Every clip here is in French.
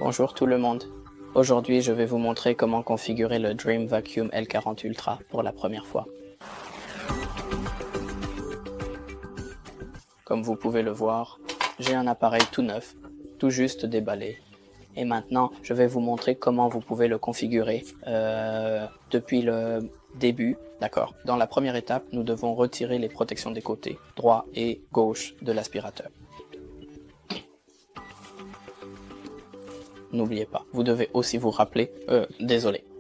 Bonjour tout le monde. Aujourd'hui, je vais vous montrer comment configurer le Dream Vacuum L40 Ultra pour la première fois. Comme vous pouvez le voir, j'ai un appareil tout neuf, tout juste déballé. Et maintenant, je vais vous montrer comment vous pouvez le configurer depuis le début. D'accord. Dans la première étape, nous devons retirer les protections des côtés, droit et gauche de l'aspirateur. N'oubliez pas, vous devez aussi vous rappeler,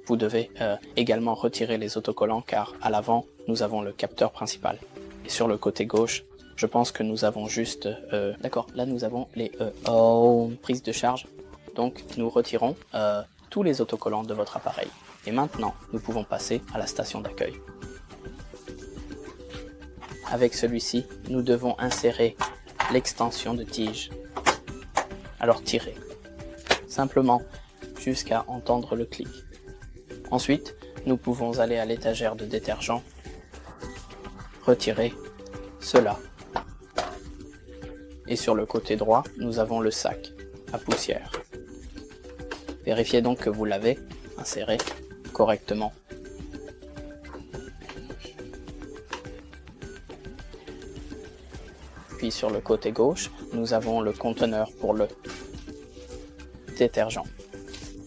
vous devez également retirer les autocollants car à l'avant, nous avons le capteur principal. Et sur le côté gauche, je pense que nous avons juste, d'accord, là nous avons les prises de charge. Donc nous retirons tous les autocollants de votre appareil. Et maintenant, nous pouvons passer à la station d'accueil. Avec celui-ci, nous devons insérer l'extension de tige. Alors tirez. Simplement jusqu'à entendre le clic. Ensuite, nous pouvons aller à l'étagère de détergent, retirer cela. Et sur le côté droit, nous avons le sac à poussière. Vérifiez donc que vous l'avez inséré correctement. Puis sur le côté gauche, nous avons le conteneur pour le détergent.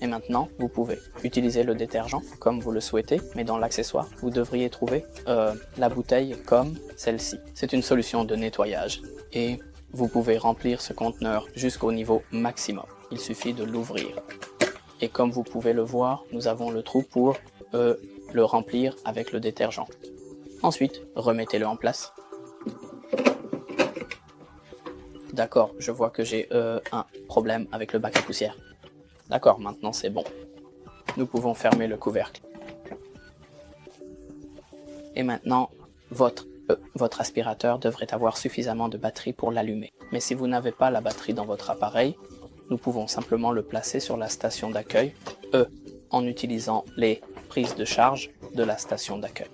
Et maintenant, vous pouvez utiliser le détergent comme vous le souhaitez, mais dans l'accessoire, vous devriez trouver la bouteille comme celle-ci. C'est une solution de nettoyage et vous pouvez remplir ce conteneur jusqu'au niveau maximum. Il suffit de l'ouvrir. Et comme vous pouvez le voir, nous avons le trou pour le remplir avec le détergent. Ensuite, remettez-le en place. D'accord, je vois que j'ai un problème avec le bac à poussière. D'accord, maintenant c'est bon. Nous pouvons fermer le couvercle. Et maintenant, votre aspirateur devrait avoir suffisamment de batterie pour l'allumer. Mais si vous n'avez pas la batterie dans votre appareil, nous pouvons simplement le placer sur la station d'accueil, en utilisant les prises de charge de la station d'accueil.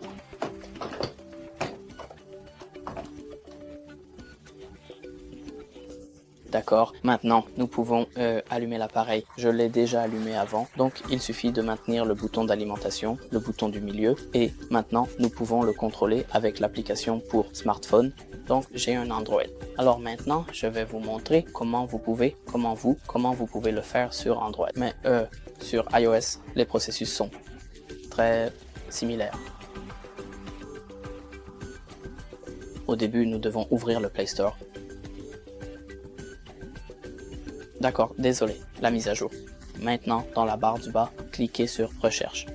D'accord, maintenant nous pouvons allumer l'appareil. Je l'ai déjà allumé avant, donc il suffit de maintenir le bouton d'alimentation, le bouton du milieu, et maintenant nous pouvons le contrôler avec l'application pour smartphone. Donc j'ai un Android. Alors maintenant je vais vous montrer comment vous pouvez le faire sur Android. Mais sur iOS, les processus sont très similaires. Au début, nous devons ouvrir le Play Store. D'accord, désolé, la mise à jour. Maintenant, dans la barre du bas, cliquez sur Recherche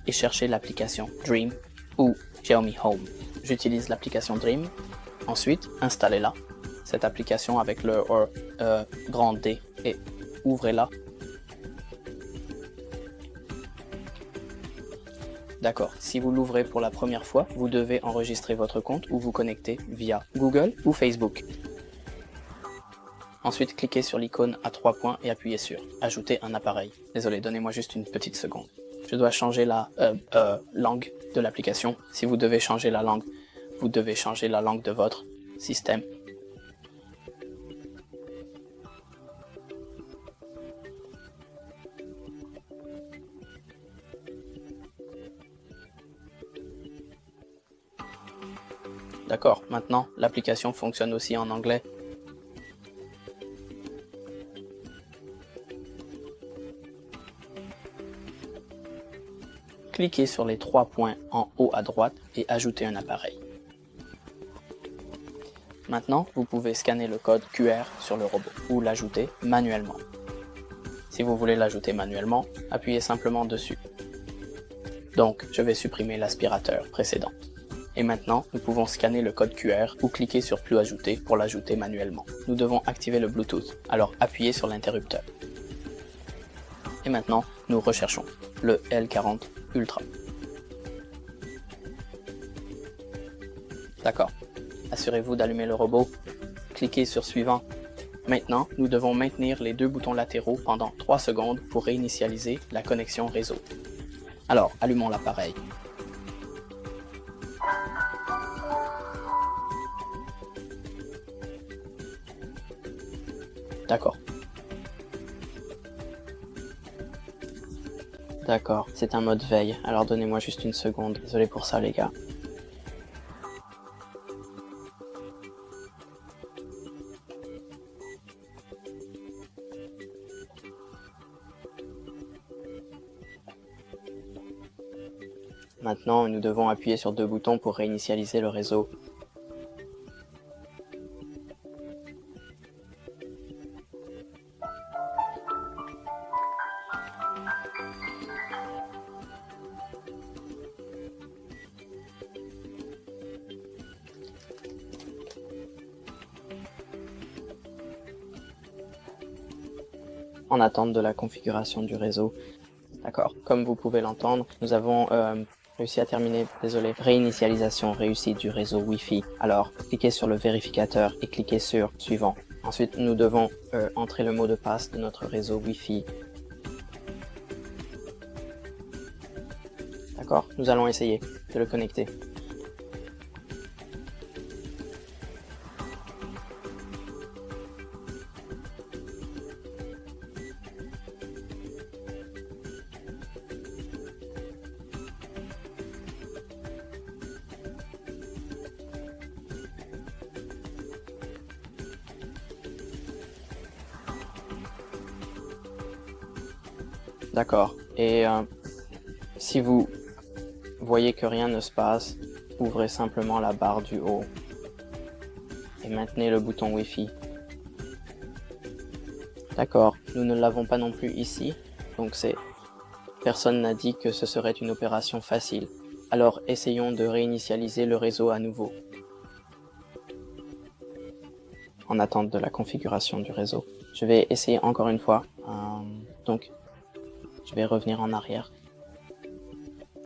et cherchez l'application Dream ou Xiaomi Home. J'utilise l'application Dream. Ensuite, installez-la, cette application avec le grand D, et ouvrez-la. D'accord, si vous l'ouvrez pour la première fois, vous devez enregistrer votre compte ou vous connecter via Google ou Facebook. Ensuite, cliquez sur l'icône à 3 points et appuyez sur « Ajouter un appareil ». Désolé, donnez-moi juste une petite seconde. Je dois changer la langue de l'application. Si vous devez changer la langue, vous devez changer la langue de votre système. D'accord, maintenant, l'application fonctionne aussi en anglais. Cliquez sur les 3 points en haut à droite et ajoutez un appareil. Maintenant, vous pouvez scanner le code QR sur le robot ou l'ajouter manuellement. Si vous voulez l'ajouter manuellement, appuyez simplement dessus. Donc, je vais supprimer l'aspirateur précédent. Et maintenant, nous pouvons scanner le code QR ou cliquer sur Plus ajouter pour l'ajouter manuellement. Nous devons activer le Bluetooth, alors appuyez sur l'interrupteur. Et maintenant, nous recherchons le L40 Ultra. D'accord. Assurez-vous d'allumer le robot. Cliquez sur Suivant. Maintenant, nous devons maintenir les 2 boutons latéraux pendant 3 secondes pour réinitialiser la connexion réseau. Alors, allumons l'appareil. D'accord. D'accord, c'est un mode veille, alors donnez-moi juste une seconde. Désolé pour ça les gars. Maintenant, nous devons appuyer sur 2 boutons pour réinitialiser le réseau. En attente de la configuration du réseau. D'accord, comme vous pouvez l'entendre, nous avons réussi à terminer, réinitialisation réussie du réseau Wi-Fi. Alors, cliquez sur le vérificateur et cliquez sur suivant. Ensuite, nous devons entrer le mot de passe de notre réseau Wi-Fi. D'accord, nous allons essayer de le connecter. D'accord. Et si vous voyez que rien ne se passe, ouvrez simplement la barre du haut et maintenez le bouton Wi-Fi. D'accord. Nous ne l'avons pas non plus ici, donc personne n'a dit que ce serait une opération facile. Alors essayons de réinitialiser le réseau à nouveau. En attente de la configuration du réseau. Je vais essayer encore une fois. Donc, je vais revenir en arrière.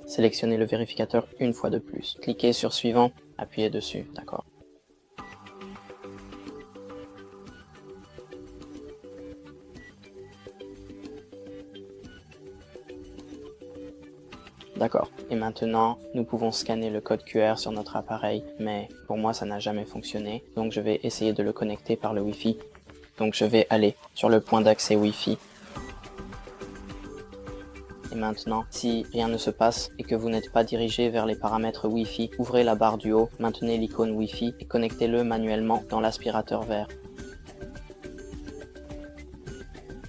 Sélectionnez le vérificateur une fois de plus. Cliquez sur suivant, appuyez dessus, d'accord. D'accord. Et maintenant, nous pouvons scanner le code QR sur notre appareil, mais pour moi, ça n'a jamais fonctionné. Donc, je vais essayer de le connecter par le Wi-Fi. Donc, je vais aller sur le point d'accès Wi-Fi. Et maintenant, si rien ne se passe et que vous n'êtes pas dirigé vers les paramètres Wi-Fi, ouvrez la barre du haut, maintenez l'icône Wi-Fi et connectez-le manuellement dans l'aspirateur vert.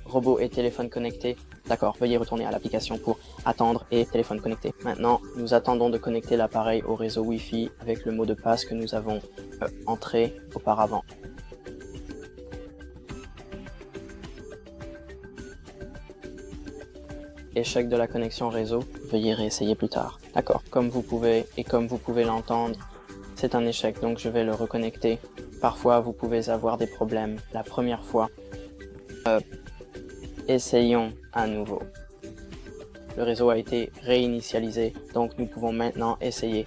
Robot et téléphone connecté. D'accord, veuillez retourner à l'application pour attendre et téléphone connecté. Maintenant, nous attendons de connecter l'appareil au réseau Wi-Fi avec le mot de passe que nous avons entré auparavant. Échec de la connexion réseau, veuillez réessayer plus tard. D'accord, comme vous pouvez l'entendre, c'est un échec, donc je vais le reconnecter. Parfois, vous pouvez avoir des problèmes la première fois. Essayons à nouveau. Le réseau a été réinitialisé, donc nous pouvons maintenant essayer.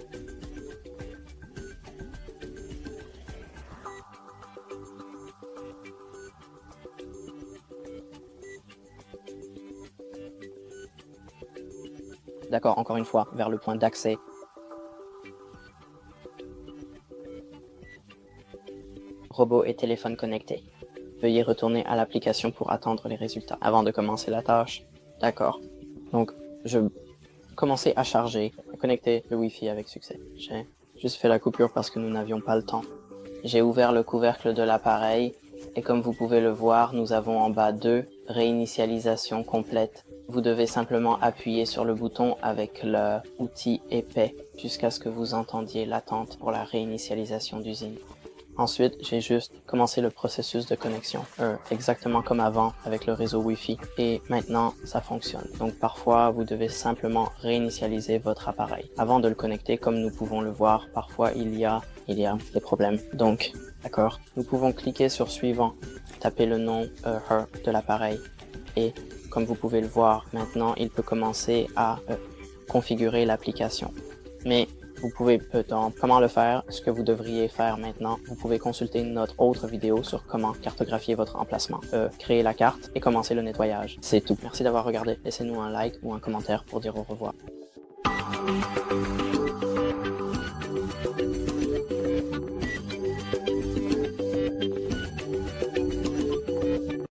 D'accord, encore une fois, vers le point d'accès. Robot et téléphone connecté. Veuillez retourner à l'application pour attendre les résultats avant de commencer la tâche. D'accord. Donc, je commençais à charger, à connecter le Wi-Fi avec succès. J'ai juste fait la coupure parce que nous n'avions pas le temps. J'ai ouvert le couvercle de l'appareil et comme vous pouvez le voir, nous avons en bas 2 réinitialisation complète. Vous devez simplement appuyer sur le bouton avec l'outil épais jusqu'à ce que vous entendiez l'attente pour la réinitialisation d'usine. Ensuite, j'ai juste commencé le processus de connexion, exactement comme avant avec le réseau Wi-Fi. Et maintenant, ça fonctionne. Donc parfois, vous devez simplement réinitialiser votre appareil. Avant de le connecter, comme nous pouvons le voir, parfois il y a des problèmes. Donc, d'accord, nous pouvons cliquer sur suivant, taper le nom de l'appareil et comme vous pouvez le voir, maintenant, il peut commencer à configurer l'application. Mais vous pouvez comment le faire, ce que vous devriez faire maintenant, vous pouvez consulter notre autre vidéo sur comment cartographier votre emplacement, créer la carte et commencer le nettoyage. C'est tout. Merci d'avoir regardé. Laissez-nous un like ou un commentaire pour dire au revoir.